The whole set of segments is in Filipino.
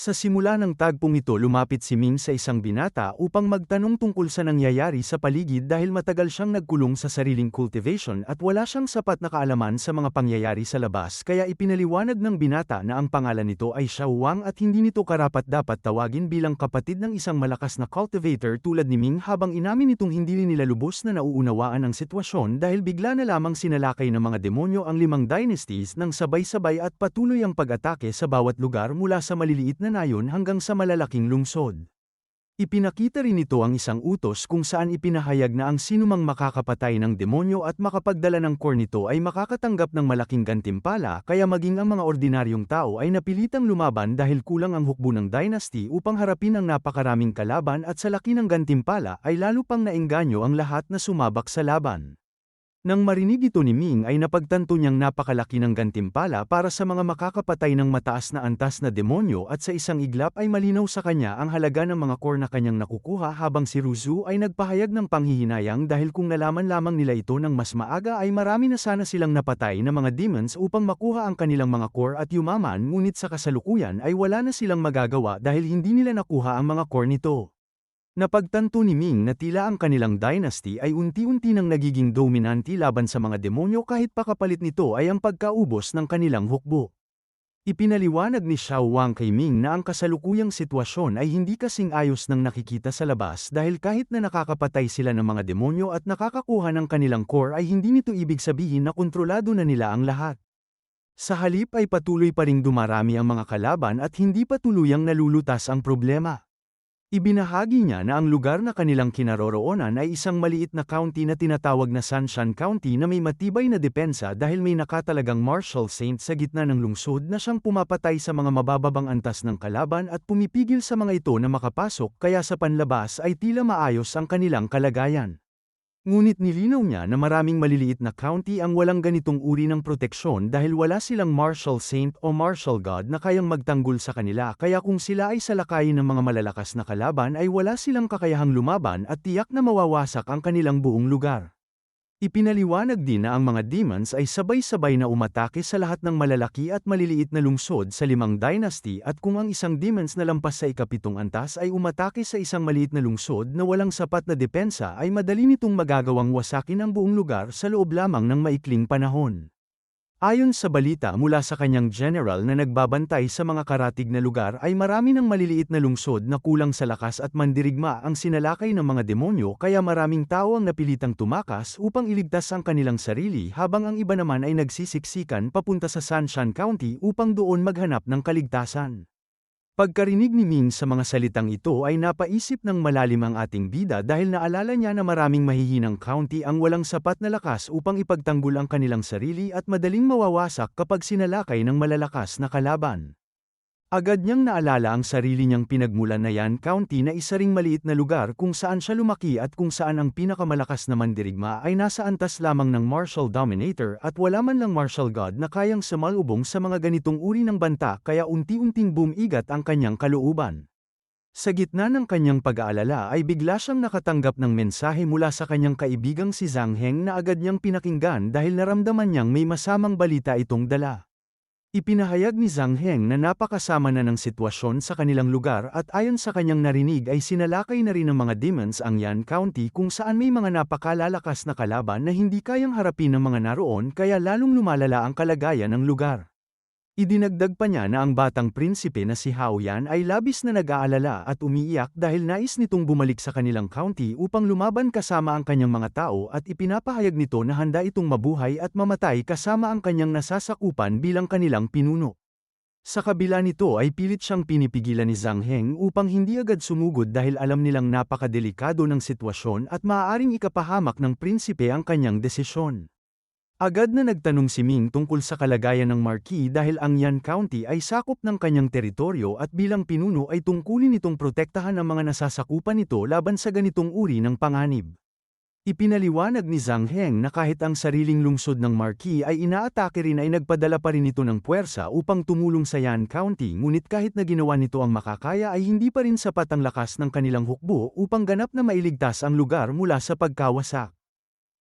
Sa simula ng tagpong ito lumapit si Ming sa isang binata upang magtanong tungkol sa nangyayari sa paligid dahil matagal siyang nagkulong sa sariling cultivation at wala siyang sapat na kaalaman sa mga pangyayari sa labas kaya ipinaliwanag ng binata na ang pangalan nito ay Xiao Wang at hindi nito karapat-dapat tawagin bilang kapatid ng isang malakas na cultivator tulad ni Ming habang inamin nitong hindi nila lubos na nauunawaan ang sitwasyon dahil bigla na lamang sinalakay ng mga demonyo ang 5 dynasties ng sabay-sabay at patuloy ang pag-atake sa bawat lugar mula sa maliliit na nayon hanggang sa malalaking lungsod. Ipinakita rin nito ang isang utos kung saan ipinahayag na ang sinumang makakapatay ng demonyo at makapagdala ng core nito ay makakatanggap ng malaking gantimpala kaya maging ang mga ordinaryong tao ay napilitang lumaban dahil kulang ang hukbo ng dynasty upang harapin ang napakaraming kalaban at sa laki ng gantimpala ay lalo pang naengganyo ang lahat na sumabak sa laban. Nang marinig ito ni Ming ay napagtanto niyang napakalaki ng gantimpala para sa mga makakapatay ng mataas na antas na demonyo at sa isang iglap ay malinaw sa kanya ang halaga ng mga core na kanyang nakukuha habang si Ruzu ay nagpahayag ng panghihinayang dahil kung nalaman lamang nila ito ng mas maaga ay marami na sana silang napatay na mga demons upang makuha ang kanilang mga core at yumaman ngunit sa kasalukuyan ay wala na silang magagawa dahil hindi nila nakuha ang mga core nito. Napagtanto ni Ming na tila ang kanilang dynasty ay unti-unti nang nagiging dominante laban sa mga demonyo kahit pa kapalit nito ay ang pagkaubos ng kanilang hukbo. Ipinaliwanag ni Xiao Wang kay Ming na ang kasalukuyang sitwasyon ay hindi kasing ayos ng nakikita sa labas dahil kahit na nakakapatay sila ng mga demonyo at nakakakuha ng kanilang core ay hindi nito ibig sabihin na kontrolado na nila ang lahat. Sa halip ay patuloy pa ring dumarami ang mga kalaban at hindi pa tuluyang nalulutas ang problema. Ibinahagi niya na ang lugar na kanilang kinaroroonan ay isang maliit na county na tinatawag na Sanshan County na may matibay na depensa dahil may nakatalagang martial saint sa gitna ng lungsod na siyang pumapatay sa mga mabababang antas ng kalaban at pumipigil sa mga ito na makapasok kaya sa panlabas ay tila maayos ang kanilang kalagayan. Ngunit nilinaw niya na maraming maliliit na county ang walang ganitong uri ng proteksyon dahil wala silang martial saint o martial god na kayang magtanggol sa kanila kaya kung sila ay salakayin ng mga malalakas na kalaban ay wala silang kakayahang lumaban at tiyak na mawawasak ang kanilang buong lugar. Ipinaliwanag din na ang mga demons ay sabay-sabay na umatake sa lahat ng malalaki at maliliit na lungsod sa 5 dynasty at kung ang isang demons na lampas sa ika-7 antas ay umatake sa isang maliit na lungsod na walang sapat na depensa ay madali nitong magagawang wasakin ang buong lugar sa loob lamang ng maikling panahon. Ayon sa balita mula sa kanyang general na nagbabantay sa mga karatig na lugar ay marami ng maliliit na lungsod na kulang sa lakas at mandirigma ang sinalakay ng mga demonyo kaya maraming tao ang napilitang tumakas upang iligtas ang kanilang sarili habang ang iba naman ay nagsisiksikan papunta sa Sanshan County upang doon maghanap ng kaligtasan. Pagkarinig ni Ming sa mga salitang ito ay napaisip ng malalim ang ating bida dahil naalala niya na maraming mahihinang county ang walang sapat na lakas upang ipagtanggol ang kanilang sarili at madaling mawawasak kapag sinalakay ng malalakas na kalaban. Agad niyang naalala ang sarili niyang pinagmulan na Yan County na isa ring maliit na lugar kung saan siya lumaki at kung saan ang pinakamalakas na mandirigma ay nasa antas lamang ng martial dominator at wala man lang martial god na kayang sumalubong sa mga ganitong uri ng banta kaya unti-unting bumigat ang kanyang kalooban. Sa gitna ng kanyang pag-aalala ay bigla siyang nakatanggap ng mensahe mula sa kanyang kaibigang si Zhang Heng na agad niyang pinakinggan dahil naramdaman niyang may masamang balita itong dala. Ipinahayag ni Zhang Heng na napakasama na ng sitwasyon sa kanilang lugar at ayon sa kanyang narinig ay sinalakay na rin ng mga demons ang Yan County kung saan may mga napakalalakas na kalaban na hindi kayang harapin ng mga naroon kaya lalong lumalala ang kalagayan ng lugar. Idinagdag pa niya na ang batang prinsipe na si Hao Yan ay labis na nag-aalala at umiiyak dahil nais nitong bumalik sa kanilang county upang lumaban kasama ang kanyang mga tao at ipinapahayag nito na handa itong mabuhay at mamatay kasama ang kanyang nasasakupan bilang kanilang pinuno. Sa kabila nito ay pilit siyang pinipigilan ni Zhang Heng upang hindi agad sumugod dahil alam nilang napakadelikado ng sitwasyon at maaaring ikapahamak ng prinsipe ang kanyang desisyon. Agad na nagtanong si Ming tungkol sa kalagayan ng Marquis dahil ang Yan County ay sakop ng kanyang teritoryo at bilang pinuno ay tungkulin nitong protektahan ang mga nasasakupan nito laban sa ganitong uri ng panganib. Ipinaliwanag ni Zhang Heng na kahit ang sariling lungsod ng Marquis ay inaatake rin ay nagpadala pa rin ito ng puwersa upang tumulong sa Yan County ngunit kahit na ginawa nito ang makakaya ay hindi pa rin sapat ang lakas ng kanilang hukbo upang ganap na mailigtas ang lugar mula sa pagkawasak.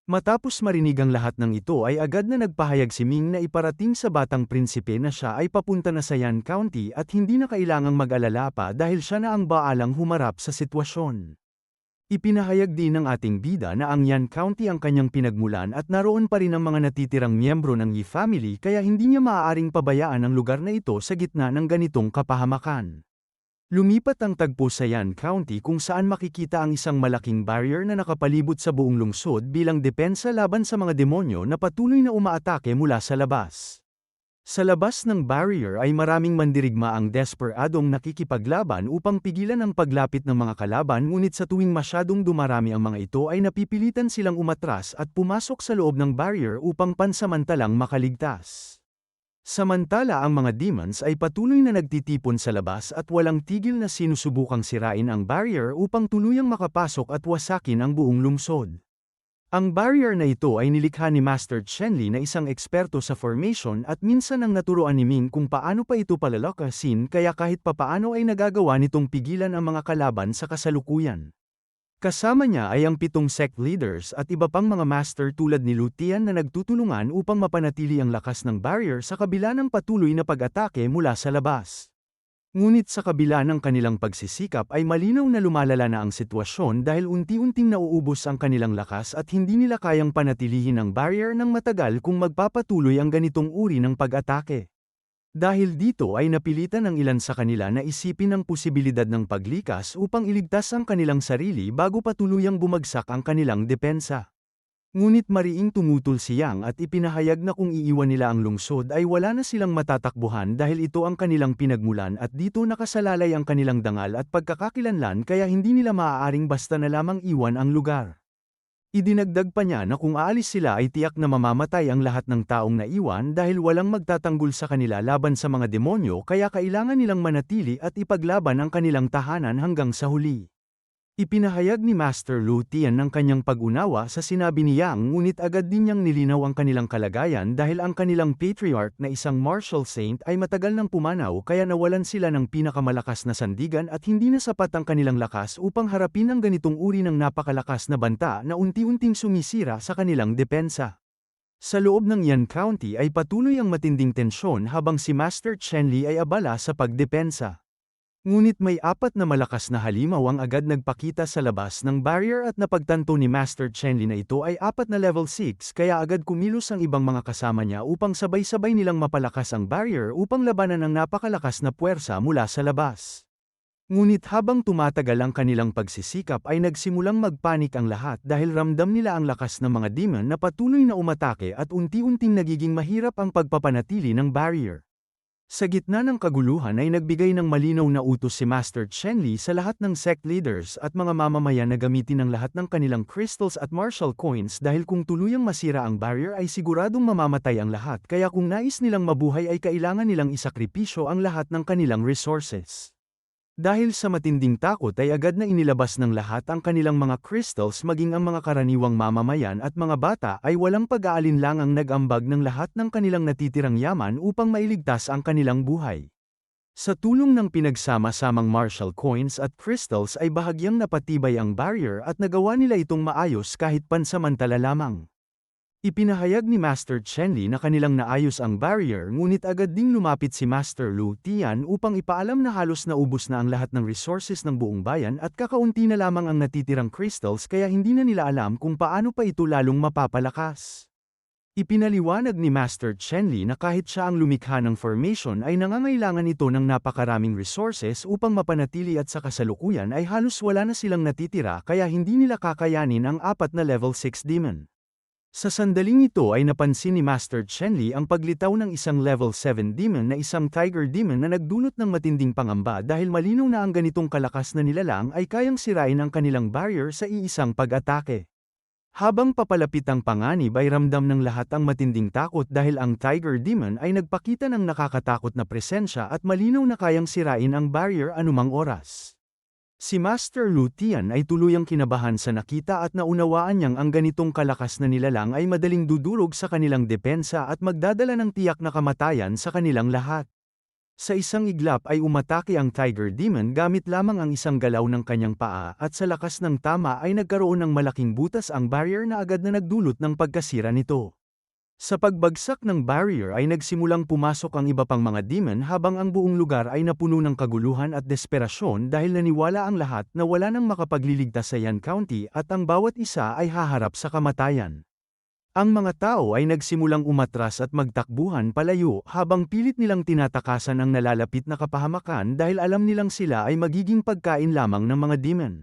Matapos marinig ang lahat ng ito ay agad na nagpahayag si Ming na iparating sa batang prinsipe na siya ay papunta na sa Yan County at hindi na kailangang mag-alala pa dahil siya na ang baalang humarap sa sitwasyon. Ipinahayag din ng ating bida na ang Yan County ang kanyang pinagmulan at naroon pa rin ang mga natitirang miyembro ng Yi family kaya hindi niya maaaring pabayaan ang lugar na ito sa gitna ng ganitong kapahamakan. Lumipat ang tagpo sa Yan County kung saan makikita ang isang malaking barrier na nakapalibot sa buong lungsod bilang depensa laban sa mga demonyo na patuloy na umaatake mula sa labas. Sa labas ng barrier ay maraming mandirigmaang desperadong nakikipaglaban upang pigilan ang paglapit ng mga kalaban ngunit sa tuwing masyadong dumarami ang mga ito ay napipilitan silang umatras at pumasok sa loob ng barrier upang pansamantalang makaligtas. Samantala ang mga demons ay patuloy na nagtitipon sa labas at walang tigil na sinusubukang sirain ang barrier upang tuluyang makapasok at wasakin ang buong lungsod. Ang barrier na ito ay nilikha ni Master Chenli na isang eksperto sa formation at minsan ang naturuan ni Ming kung paano pa ito palalakasin kaya kahit papaano ay nagagawa nitong pigilan ang mga kalaban sa kasalukuyan. Kasama niya ay ang 7 sect leaders at iba pang mga master tulad ni Lutian na nagtutulungan upang mapanatili ang lakas ng barrier sa kabila ng patuloy na pag-atake mula sa labas. Ngunit sa kabila ng kanilang pagsisikap ay malinaw na lumalala na ang sitwasyon dahil unti-unting nauubos ang kanilang lakas at hindi nila kayang panatilihin ang barrier ng matagal kung magpapatuloy ang ganitong uri ng pag-atake. Dahil dito ay napilitan ang ilan sa kanila na isipin ang posibilidad ng paglikas upang iligtas ang kanilang sarili bago patuluyang bumagsak ang kanilang depensa. Ngunit mariing tumutol si Yang at ipinahayag na kung iiwan nila ang lungsod ay wala na silang matatakbuhan dahil ito ang kanilang pinagmulan at dito nakasalalay ang kanilang dangal at pagkakakilanlan kaya hindi nila maaaring basta na lamang iwan ang lugar. Idinagdag pa niya na kung aalis sila ay tiyak na mamamatay ang lahat ng taong naiwan dahil walang magtatanggol sa kanila laban sa mga demonyo kaya kailangan nilang manatili at ipaglaban ang kanilang tahanan hanggang sa huli. Ipinahayag ni Master Lu Tian ng kanyang pag-unawa sa sinabi ni Yang ngunit agad din niyang nilinaw ang kanilang kalagayan dahil ang kanilang patriarch na isang martial saint ay matagal nang pumanaw kaya nawalan sila ng pinakamalakas na sandigan at hindi na sapat ang kanilang lakas upang harapin ang ganitong uri ng napakalakas na banta na unti-unting sumisira sa kanilang depensa. Sa loob ng Yan County ay patuloy ang matinding tensyon habang si Master Chenli ay abala sa pagdepensa. Ngunit may 4 na malakas na halimaw ang agad nagpakita sa labas ng barrier at napagtanto ni Master Chenli na ito ay 4 na level 6 kaya agad kumilos ang ibang mga kasama niya upang sabay-sabay nilang mapalakas ang barrier upang labanan ang napakalakas na puwersa mula sa labas. Ngunit habang tumatagal ang kanilang pagsisikap ay nagsimulang magpanik ang lahat dahil ramdam nila ang lakas ng mga demon na patuloy na umatake at unti-unting nagiging mahirap ang pagpapanatili ng barrier. Sa gitna ng kaguluhan ay nagbigay ng malinaw na utos si Master Chenli sa lahat ng sect leaders at mga mamamayan na gamitin ang lahat ng kanilang crystals at martial coins dahil kung tuluyang masira ang barrier ay siguradong mamamatay ang lahat kaya kung nais nilang mabuhay ay kailangan nilang isakripisyo ang lahat ng kanilang resources. Dahil sa matinding takot ay agad na inilabas ng lahat ang kanilang mga crystals maging ang mga karaniwang mamamayan at mga bata ay walang pag-aalinlangang nag-ambag ng lahat ng kanilang natitirang yaman upang mailigtas ang kanilang buhay. Sa tulong ng pinagsama-samang martial coins at crystals ay bahagyang napatibay ang barrier at nagawa nila itong maayos kahit pansamantala lamang. Ipinahayag ni Master Chenli na kanilang naayos ang barrier ngunit agad ding lumapit si Master Lu Tian upang ipaalam na halos naubos na ang lahat ng resources ng buong bayan at kakaunti na lamang ang natitirang crystals kaya hindi na nila alam kung paano pa ito lalong mapapalakas. Ipinaliwanag ni Master Chenli na kahit siya ang lumikha ng formation ay nangangailangan ito ng napakaraming resources upang mapanatili at sa kasalukuyan ay halos wala na silang natitira kaya hindi nila kakayanin ang 4 na level 6 demon. Sa sandaling ito ay napansin ni Master Chenli ang paglitaw ng isang level 7 demon na isang tiger demon na nagdulot ng matinding pangamba dahil malinaw na ang ganitong kalakas na nilalang ay kayang sirain ang kanilang barrier sa iisang pag-atake. Habang papalapit ang panganib ay ramdam ng lahat ang matinding takot dahil ang tiger demon ay nagpakita ng nakakatakot na presensya at malinaw na kayang sirain ang barrier anumang oras. Si Master Lu Tian ay tuluyang kinabahan sa nakita at naunawaan niyang ang ganitong kalakas na nilalang ay madaling dudurog sa kanilang depensa at magdadala ng tiyak na kamatayan sa kanilang lahat. Sa isang iglap ay umatake ang Tiger Demon gamit lamang ang isang galaw ng kanyang paa at sa lakas ng tama ay nagkaroon ng malaking butas ang barrier na agad na nagdulot ng pagkasira nito. Sa pagbagsak ng barrier ay nagsimulang pumasok ang iba pang mga demon habang ang buong lugar ay napuno ng kaguluhan at desperasyon dahil naniwala ang lahat na wala nang makapagliligtas sa Yan County at ang bawat isa ay haharap sa kamatayan. Ang mga tao ay nagsimulang umatras at magtakbuhan palayo habang pilit nilang tinatakasan ang nalalapit na kapahamakan dahil alam nilang sila ay magiging pagkain lamang ng mga demon.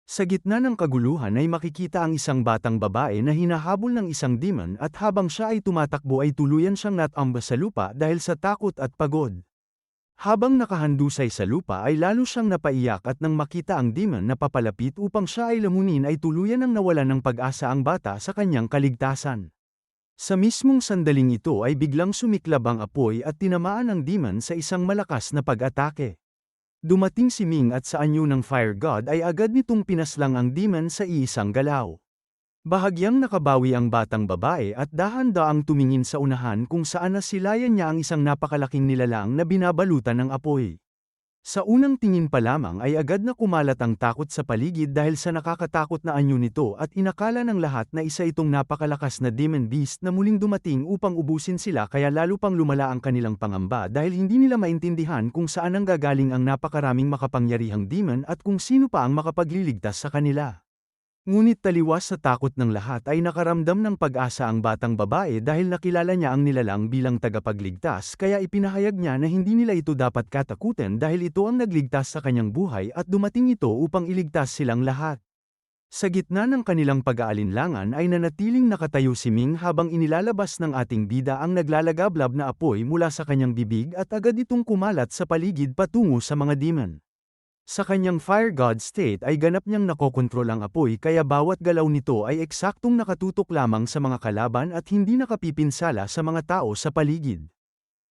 Sa gitna ng kaguluhan ay makikita ang isang batang babae na hinahabol ng isang demon at habang siya ay tumatakbo ay tuluyan siyang natambas sa lupa dahil sa takot at pagod. Habang nakahandusay sa lupa ay lalo siyang napaiyak at nang makita ang demon na papalapit upang siya ay lamunin ay tuluyan ng nawalan ng pag-asa ang bata sa kanyang kaligtasan. Sa mismong sandaling ito ay biglang sumiklab ang apoy at tinamaan ang demon sa isang malakas na pag-atake. Dumating si Ming at sa anyo ng Fire God ay agad nitong pinaslang ang demon sa iisang galaw. Bahagyang nakabawi ang batang babae at dahan-daang tumingin sa unahan kung saan nasilayan niya ang isang napakalaking nilalang na binabalutan ng apoy. Sa unang tingin pa lamang ay agad na kumalat ang takot sa paligid dahil sa nakakatakot na anyo nito at inakala ng lahat na isa itong napakalakas na demon beast na muling dumating upang ubusin sila kaya lalo pang lumala ang kanilang pangamba dahil hindi nila maintindihan kung saan ang gagaling ang napakaraming makapangyarihang demon at kung sino pa ang makapagliligtas sa kanila. Ngunit taliwas sa takot ng lahat ay nakaramdam ng pag-asa ang batang babae dahil nakilala niya ang nilalang bilang tagapagligtas kaya ipinahayag niya na hindi nila ito dapat katakutin dahil ito ang nagligtas sa kanyang buhay at dumating ito upang iligtas silang lahat. Sa gitna ng kanilang pag-aalinlangan ay nanatiling nakatayo si Ming habang inilalabas ng ating bida ang naglalagablab na apoy mula sa kanyang bibig at agad itong kumalat sa paligid patungo sa mga demon. Sa kanyang Fire God state ay ganap niyang nakokontrol ang apoy kaya bawat galaw nito ay eksaktong nakatutok lamang sa mga kalaban at hindi nakapipinsala sa mga tao sa paligid.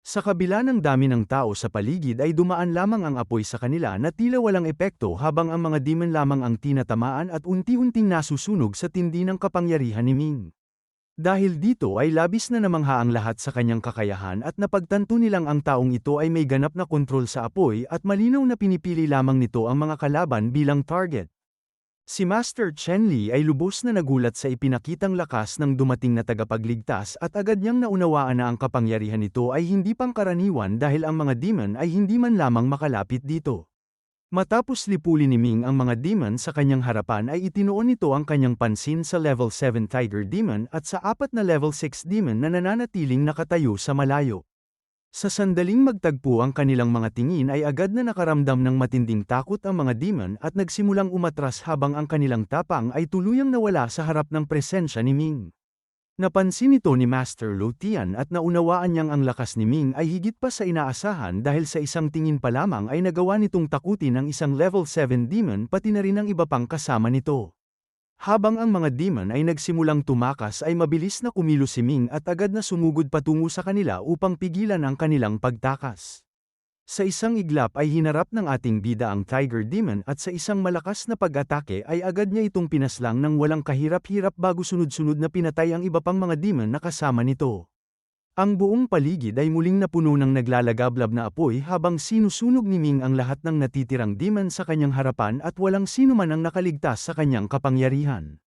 Sa kabila ng dami ng tao sa paligid ay dumaan lamang ang apoy sa kanila na tila walang epekto habang ang mga demon lamang ang tinatamaan at unti-unting nasusunog sa tindi ng kapangyarihan ni Ming. Dahil dito ay labis na namangha ang lahat sa kanyang kakayahan at napagtanto nilang ang taong ito ay may ganap na kontrol sa apoy at malinaw na pinipili lamang nito ang mga kalaban bilang target. Si Master Chen Li ay lubos na nagulat sa ipinakitang lakas ng dumating na tagapagligtas at agad niyang naunawaan na ang kapangyarihan nito ay hindi pangkaraniwan dahil ang mga demon ay hindi man lamang makalapit dito. Matapos lipulin ni Ming ang mga demon sa kanyang harapan ay itinuon nito ang kanyang pansin sa level 7 Tiger Demon at sa 4 na level 6 demon na nananatiling nakatayo sa malayo. Sa sandaling magtagpo ang kanilang mga tingin ay agad na nakaramdam ng matinding takot ang mga demon at nagsimulang umatras habang ang kanilang tapang ay tuluyang nawala sa harap ng presensya ni Ming. Napansin ito ni Master Lu Tian at naunawaan niyang ang lakas ni Ming ay higit pa sa inaasahan dahil sa isang tingin pa lamang ay nagawa nitong takutin ang isang level 7 demon pati na rin ang iba pang kasama nito. Habang ang mga demon ay nagsimulang tumakas ay mabilis na kumilos si Ming at agad na sumugod patungo sa kanila upang pigilan ang kanilang pagtakas. Sa isang iglap ay hinarap ng ating bida ang Tiger Demon at sa isang malakas na pag-atake ay agad niya itong pinaslang ng walang kahirap-hirap bago sunod-sunod na pinatay ang iba pang mga demon na kasama nito. Ang buong paligid ay muling napuno ng naglalagablab na apoy habang sinusunog ni Ming ang lahat ng natitirang demon sa kanyang harapan at walang sino man ang nakaligtas sa kanyang kapangyarihan.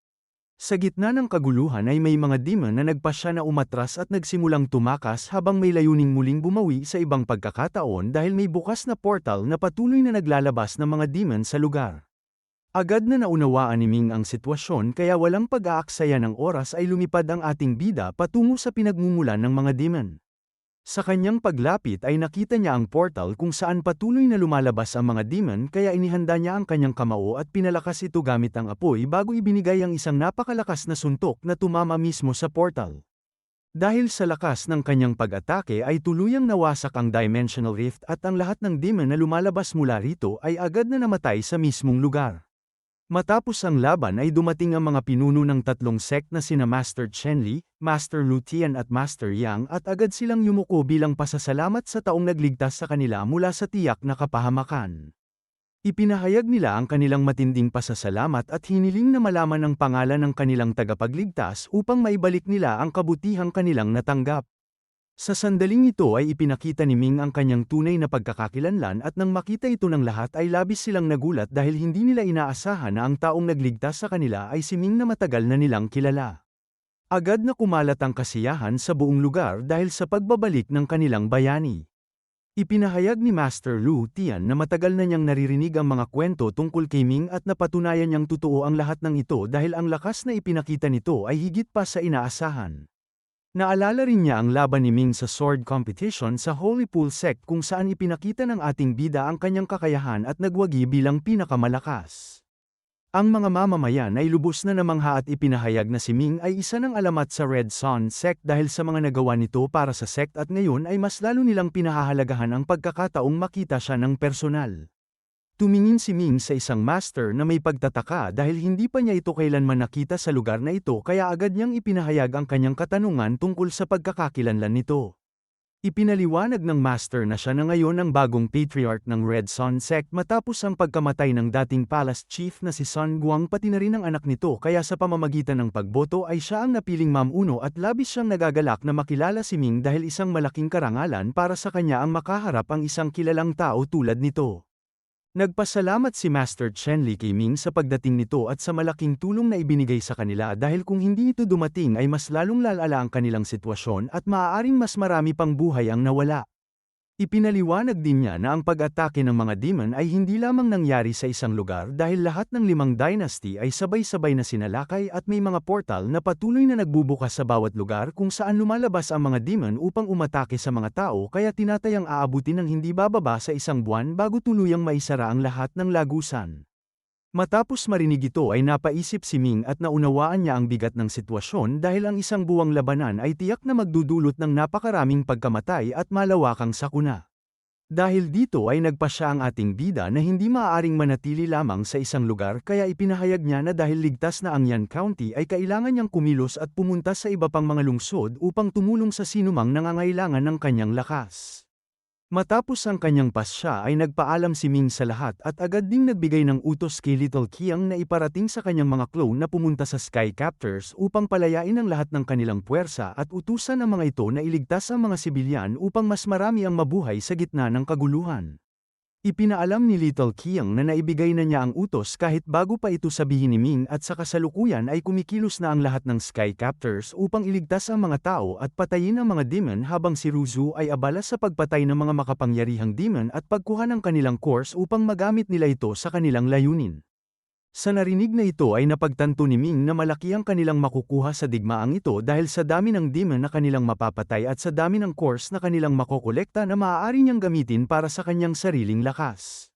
Sa gitna ng kaguluhan ay may mga demon na nagpasya na umatras at nagsimulang tumakas habang may layuning muling bumawi sa ibang pagkakataon dahil may bukas na portal na patuloy na naglalabas ng mga demon sa lugar. Agad na naunawaan ni Ming ang sitwasyon kaya walang pag-aaksaya ng oras ay lumipad ang ating bida patungo sa pinagmumulan ng mga demon. Sa kanyang paglapit ay nakita niya ang portal kung saan patuloy na lumalabas ang mga demon kaya inihanda niya ang kanyang kamao at pinalakas ito gamit ang apoy bago ibinigay ang isang napakalakas na suntok na tumama mismo sa portal. Dahil sa lakas ng kanyang pag-atake ay tuluyang nawasak ang Dimensional Rift at ang lahat ng demon na lumalabas mula rito ay agad na namatay sa mismong lugar. Matapos ang laban ay dumating ang mga pinuno ng tatlong sect na sina Master Chen Li, Master Lu Tian at Master Yang at agad silang yumuko bilang pasasalamat sa taong nagligtas sa kanila mula sa tiyak na kapahamakan. Ipinahayag nila ang kanilang matinding pasasalamat at hiniling na malaman ang pangalan ng kanilang tagapagligtas upang maibalik nila ang kabutihang kanilang natanggap. Sa sandaling ito ay ipinakita ni Ming ang kanyang tunay na pagkakakilanlan at nang makita ito ng lahat ay labis silang nagulat dahil hindi nila inaasahan na ang taong nagligtas sa kanila ay si Ming na matagal na nilang kilala. Agad na kumalat ang kasiyahan sa buong lugar dahil sa pagbabalik ng kanilang bayani. Ipinahayag ni Master Lu Tian na matagal na niyang naririnig ang mga kwento tungkol kay Ming at napatunayan niyang totoo ang lahat ng ito dahil ang lakas na ipinakita nito ay higit pa sa inaasahan. Naalala rin niya ang laban ni Ming sa sword competition sa Holy Pool Sect kung saan ipinakita ng ating bida ang kanyang kakayahan at nagwagi bilang pinakamalakas. Ang mga mamamayan ay lubos na namangha at ipinahayag na si Ming ay isa ng alamat sa Red Sun Sect dahil sa mga nagawa nito para sa sect at ngayon ay mas lalo nilang pinahahalagahan ang pagkakataong makita siya ng personal. Tumingin si Ming sa isang master na may pagtataka dahil hindi pa niya ito kailanman nakita sa lugar na ito kaya agad niyang ipinahayag ang kanyang katanungan tungkol sa pagkakakilanlan nito. Ipinaliwanag ng master na siya na ngayon ang bagong patriarch ng Red Sun Sect matapos ang pagkamatay ng dating palace chief na si Sun Guang pati na rin ang anak nito kaya sa pamamagitan ng pagboto ay siya ang napiling mamuno at labis siyang nagagalak na makilala si Ming dahil isang malaking karangalan para sa kanya ang makaharap ang isang kilalang tao tulad nito. Nagpasalamat si Master Chen Li kay Ming sa pagdating nito at sa malaking tulong na ibinigay sa kanila dahil kung hindi ito dumating ay mas lalong lalala ang kanilang sitwasyon at maaaring mas marami pang buhay ang nawala. Ipinaliwanag din niya na ang pag-atake ng mga demon ay hindi lamang nangyari sa isang lugar dahil lahat ng 5 dynasty ay sabay-sabay na sinalakay at may mga portal na patuloy na nagbubukas sa bawat lugar kung saan lumalabas ang mga demon upang umatake sa mga tao kaya tinatayang aabutin ng hindi bababa sa 1 buwan bago tuluyang maisara ang lahat ng lagusan. Matapos marinig ito ay napaisip si Ming at naunawaan niya ang bigat ng sitwasyon dahil ang isang buwang labanan ay tiyak na magdudulot ng napakaraming pagkamatay at malawakang sakuna. Dahil dito ay nagpa siya ang ating bida na hindi maaaring manatili lamang sa isang lugar kaya ipinahayag niya na dahil ligtas na ang Yan County ay kailangan niyang kumilos at pumunta sa iba pang mga lungsod upang tumulong sa sinumang nangangailangan ng kanyang lakas. Matapos ang kanyang pasya ay nagpaalam si Ming sa lahat at agad ding nagbigay ng utos kay Little Qiang na iparating sa kanyang mga clone na pumunta sa Sky Captors upang palayain ang lahat ng kanilang puwersa at utusan ang mga ito na iligtas ang mga sibilyan upang mas marami ang mabuhay sa gitna ng kaguluhan. Ipinaalam ni Little Qiang na naibigay na niya ang utos kahit bago pa ito sabihin ni Ming at sa kasalukuyan ay kumikilos na ang lahat ng Sky Captors upang iligtas ang mga tao at patayin ang mga demon habang si Ruzu ay abala sa pagpatay ng mga makapangyarihang demon at pagkuha ng kanilang course upang magamit nila ito sa kanilang layunin. Sa narinig na ito ay napagtanto ni Ming na malaki ang kanilang makukuha sa digmaang ito dahil sa dami ng demon na kanilang mapapatay at sa dami ng course na kanilang makokolekta na maaari niyang gamitin para sa kanyang sariling lakas.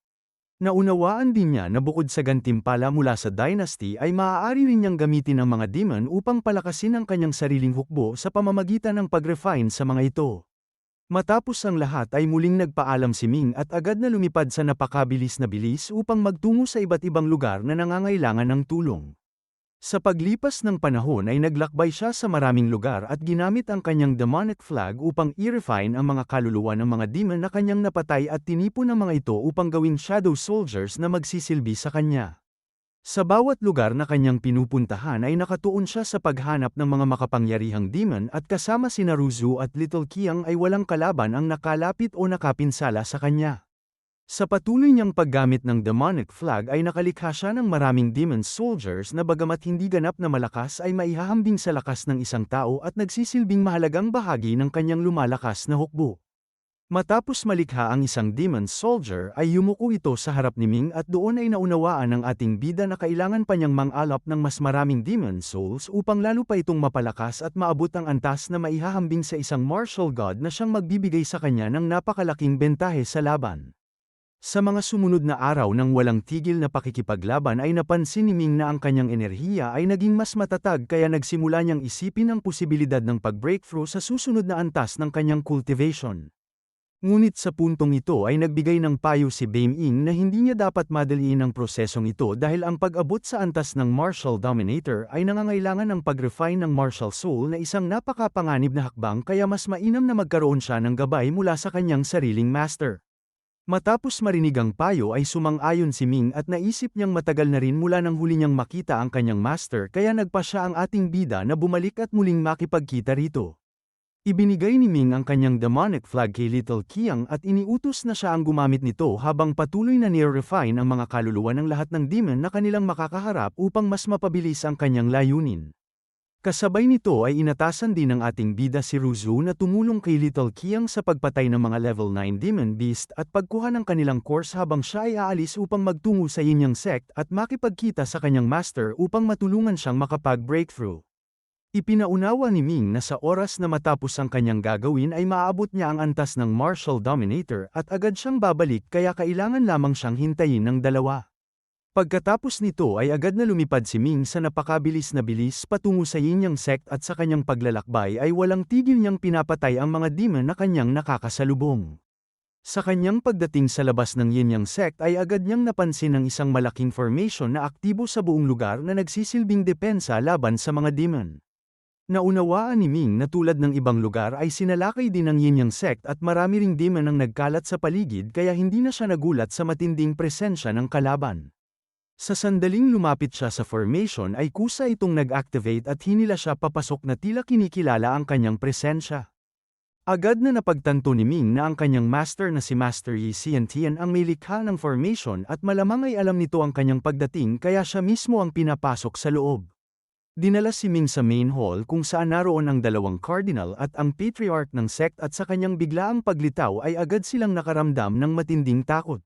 Naunawaan din niya na bukod sa gantimpala mula sa dynasty ay maaari rin niyang gamitin ang mga demon upang palakasin ang kanyang sariling hukbo sa pamamagitan ng pag-refine sa mga ito. Matapos ang lahat ay muling nagpaalam si Ming at agad na lumipad sa napakabilis na bilis upang magtungo sa iba't ibang lugar na nangangailangan ng tulong. Sa paglipas ng panahon ay naglakbay siya sa maraming lugar at ginamit ang kanyang demonic flag upang i-refine ang mga kaluluwa ng mga demon na kanyang napatay at tinipon ang mga ito upang gawing shadow soldiers na magsisilbi sa kanya. Sa bawat lugar na kanyang pinupuntahan ay nakatuon siya sa paghanap ng mga makapangyarihang demon at kasama sina Ruzu at Little Qiang ay walang kalaban ang nakalapit o nakapinsala sa kanya. Sa patuloy niyang paggamit ng demonic flag ay nakalikha siya ng maraming demon soldiers na bagamat hindi ganap na malakas ay maihahambing sa lakas ng isang tao at nagsisilbing mahalagang bahagi ng kanyang lumalakas na hukbo. Matapos malikha ang isang demon soldier ay yumuko ito sa harap ni Ming at doon ay naunawaan ng ating bida na kailangan pa niyang mang-alap ng mas maraming demon souls upang lalo pa itong mapalakas at maabot ang antas na maihahambing sa isang martial god na siyang magbibigay sa kanya ng napakalaking bentahe sa laban. Sa mga sumunod na araw ng walang tigil na pakikipaglaban ay napansin ni Ming na ang kanyang enerhiya ay naging mas matatag kaya nagsimula niyang isipin ang posibilidad ng pag-breakthrough sa susunod na antas ng kanyang cultivation. Ngunit sa puntong ito ay nagbigay ng payo si Bame Ying na hindi niya dapat madaliin ang prosesong ito dahil ang pag-abot sa antas ng Martial Dominator ay nangangailangan ng pag-refine ng Martial Soul na isang napakapanganib na hakbang kaya mas mainam na magkaroon siya ng gabay mula sa kanyang sariling master. Matapos marinig ang payo ay sumang-ayon si Ming at naisip niyang matagal na rin mula nang huli niyang makita ang kanyang master kaya nagpa siya ang ating bida na bumalik at muling makipagkita rito. Ibinigay ni Ming ang kanyang demonic flag kay Little Qiang at iniutos na siya ang gumamit nito habang patuloy na nire-refine ang mga kaluluwa ng lahat ng demon na kanilang makakaharap upang mas mapabilis ang kanyang layunin. Kasabay nito ay inatasan din ng ating bida si Ruzu na tumulong kay Little Qiang sa pagpatay ng mga level 9 demon beast at pagkuha ng kanilang course habang siya ay aalis upang magtungo sa Yin Yang sect at makipagkita sa kanyang master upang matulungan siyang makapag-breakthrough. Ipinaunawa ni Ming na sa oras na matapos ang kanyang gagawin ay maaabot niya ang antas ng Martial Dominator at agad siyang babalik kaya kailangan lamang siyang hintayin ng dalawa. Pagkatapos nito ay agad na lumipad si Ming sa napakabilis na bilis patungo sa Yin Yang sect at sa kanyang paglalakbay ay walang tigil niyang pinapatay ang mga demon na kanyang nakakasalubong. Sa kanyang pagdating sa labas ng Yin Yang sect ay agad niyang napansin ang isang malaking formation na aktibo sa buong lugar na nagsisilbing depensa laban sa mga demon. Naunawaan ni Ming na tulad ng ibang lugar ay sinalakay din ng Yin Yang sect at marami ring demon ang nagkalat sa paligid kaya hindi na siya nagulat sa matinding presensya ng kalaban. Sa sandaling lumapit siya sa formation ay kusa itong nag-activate at hinila siya papasok na tila kinikilala ang kanyang presensya. Agad na napagtanto ni Ming na ang kanyang master na si Master Yi Xiantian ang may likha ng formation at malamang ay alam nito ang kanyang pagdating kaya siya mismo ang pinapasok sa loob. Dinala si Ming sa main hall kung saan naroon ang dalawang cardinal at ang patriarch ng sect at sa kanyang biglaang paglitaw ay agad silang nakaramdam ng matinding takot.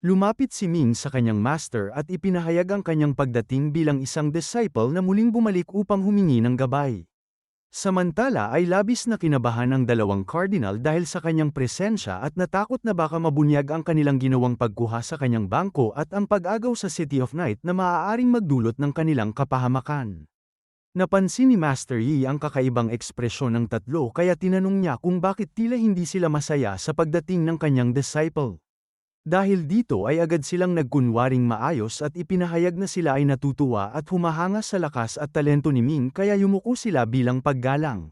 Lumapit si Ming sa kanyang master at ipinahayag ang kanyang pagdating bilang isang disciple na muling bumalik upang humingi ng gabay. Samantala ay labis na kinabahan ang dalawang cardinal dahil sa kanyang presensya at natakot na baka mabunyag ang kanilang ginawang pagkuha sa kanyang bangko at ang pag-agaw sa City of Night na maaaring magdulot ng kanilang kapahamakan. Napansin ni Master Yi ang kakaibang ekspresyon ng tatlo kaya tinanong niya kung bakit tila hindi sila masaya sa pagdating ng kanyang disciple. Dahil dito ay agad silang nagkunwaring maayos at ipinahayag na sila ay natutuwa at humahanga sa lakas at talento ni Ming kaya yumuko sila bilang paggalang.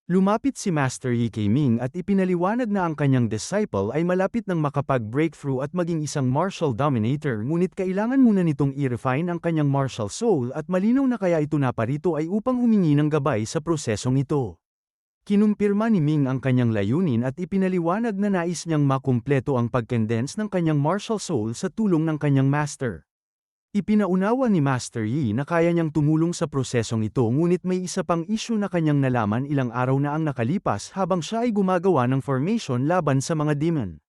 Lumapit si Master Yi kay Ming at ipinaliwanag na ang kanyang disciple ay malapit ng makapag-breakthrough at maging isang martial dominator ngunit kailangan muna nitong i-refine ang kanyang martial soul at malinaw na kaya ito naparito ay upang humingi ng gabay sa prosesong ito. Kinumpirma ni Ming ang kanyang layunin at ipinaliwanag na nais niyang makumpleto ang pag-condense ng kanyang martial soul sa tulong ng kanyang master. Ipinaunawa ni Master Yi na kaya niyang tumulong sa prosesong ito ngunit may isa pang issue na kanyang nalaman ilang araw na ang nakalipas habang siya ay gumagawa ng formation laban sa mga demon.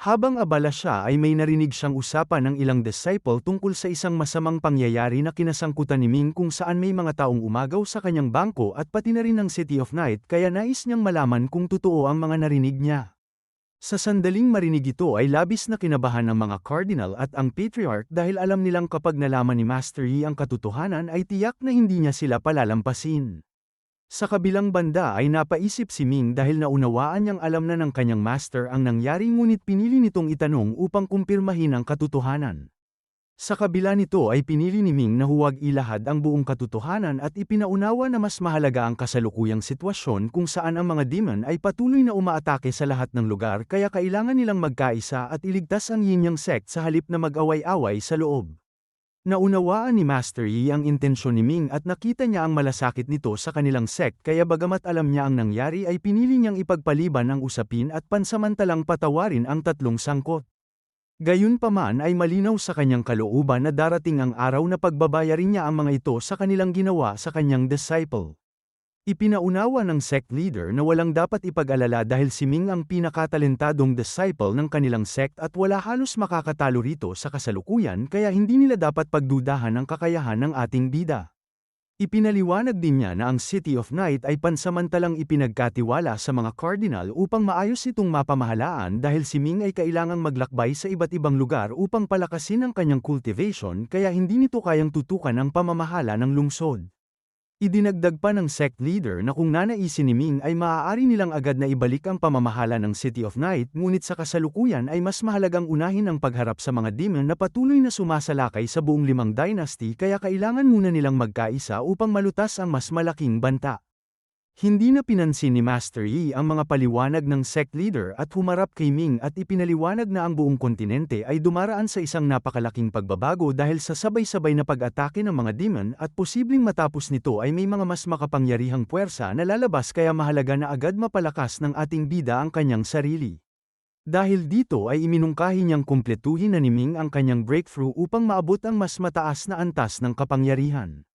Habang abala siya ay may narinig siyang usapan ng ilang disciple tungkol sa isang masamang pangyayari na kinasangkutan ni Ming kung saan may mga taong umagaw sa kanyang bangko at pati na rin ng City of Night kaya nais niyang malaman kung totoo ang mga narinig niya. Sa sandaling marinig ito ay labis na kinabahan ng mga cardinal at ang patriarch dahil alam nilang kapag nalaman ni Master Yi ang katotohanan ay tiyak na hindi niya sila palalampasin. Sa kabilang banda ay napaisip si Ming dahil naunawaan niyang alam na ng kanyang master ang nangyari ngunit pinili nitong itanong upang kumpirmahin ang katotohanan. Sa kabila nito ay pinili ni Ming na huwag ilahad ang buong katotohanan at ipinaunawa na mas mahalaga ang kasalukuyang sitwasyon kung saan ang mga demon ay patuloy na umaatake sa lahat ng lugar kaya kailangan nilang magkaisa at iligtas ang Yin Yang sect sa halip na mag-away-away sa loob. Naunawaan ni Master Yi ang intensyon ni Ming at nakita niya ang malasakit nito sa kanilang sect kaya bagamat alam niya ang nangyari ay pinili niyang ipagpaliban ang usapin at pansamantalang patawarin ang tatlong sangkot. Gayunpaman ay malinaw sa kanyang kalooban na darating ang araw na pagbabayarin niya ang mga ito sa kanilang ginawa sa kanyang disciple. Ipinaunawa ng sect leader na walang dapat ipag-alala dahil si Ming ang pinakatalentadong disciple ng kanilang sect at wala halos makakatalo rito sa kasalukuyan kaya hindi nila dapat pagdudahan ang kakayahan ng ating bida. Ipinaliwanag din niya na ang City of Night ay pansamantalang ipinagkatiwala sa mga cardinal upang maayos itong mapamahalaan dahil si Ming ay kailangang maglakbay sa iba't ibang lugar upang palakasin ang kanyang cultivation kaya hindi nito kayang tutukan ang pamamahala ng lungsod. Idinagdag pa ng sect leader na kung nanaisin ni Ming ay maaari nilang agad na ibalik ang pamamahala ng City of Night ngunit sa kasalukuyan ay mas mahalagang unahin ang pagharap sa mga demon na patuloy na sumasalakay sa buong 5 dynasty kaya kailangan muna nilang magkaisa upang malutas ang mas malaking banta. Hindi na pinansin ni Master Yi ang mga paliwanag ng sect leader at humarap kay Ming at ipinaliwanag na ang buong kontinente ay dumaraan sa isang napakalaking pagbabago dahil sa sabay-sabay na pag-atake ng mga demon at posibleng matapos nito ay may mga mas makapangyarihang puwersa na lalabas kaya mahalaga na agad mapalakas ng ating bida ang kanyang sarili. Dahil dito ay iminungkahi niyang kumpletuhin na ni Ming ang kanyang breakthrough upang maabot ang mas mataas na antas ng kapangyarihan.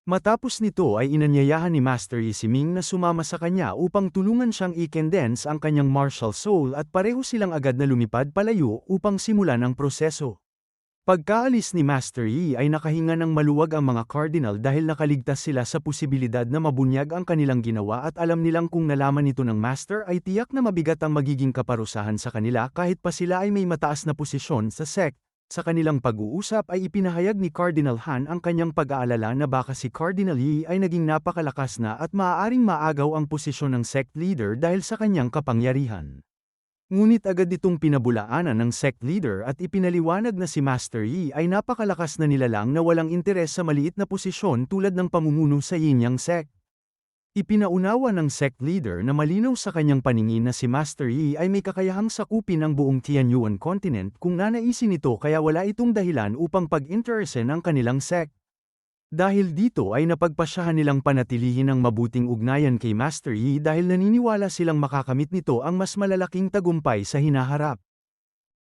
Matapos nito ay inanyayahan ni Master Yi si Ming na sumama sa kanya upang tulungan siyang i-condense ang kanyang martial soul at pareho silang agad na lumipad palayo upang simulan ang proseso. Pagkaalis ni Master Yi ay nakahinga ng maluwag ang mga cardinal dahil nakaligtas sila sa posibilidad na mabunyag ang kanilang ginawa at alam nilang kung nalaman ito ng Master ay tiyak na mabigat ang magiging kaparusahan sa kanila kahit pa sila ay may mataas na posisyon sa sect. Sa kanilang pag-uusap ay ipinahayag ni Cardinal Han ang kanyang pag-aalala na baka si Cardinal Yi ay naging napakalakas na at maaaring maagaw ang posisyon ng sect leader dahil sa kanyang kapangyarihan. Ngunit agad itong pinabulaanan ng sect leader at ipinaliwanag na si Master Yi ay napakalakas na nilalang na walang interes sa maliit na posisyon tulad ng pamumuno sa Yin-Yang sect. Ipinaunawa ng sect leader na malinaw sa kanyang paningin na si Master Yi ay may kakayahang sakupin ang buong Tianyuan continent kung nanaisin ito kaya wala itong dahilan upang pag-interesin ang kanilang sect. Dahil dito ay napagpasyahan nilang panatilihin ang mabuting ugnayan kay Master Yi dahil naniniwala silang makakamit nito ang mas malalaking tagumpay sa hinaharap.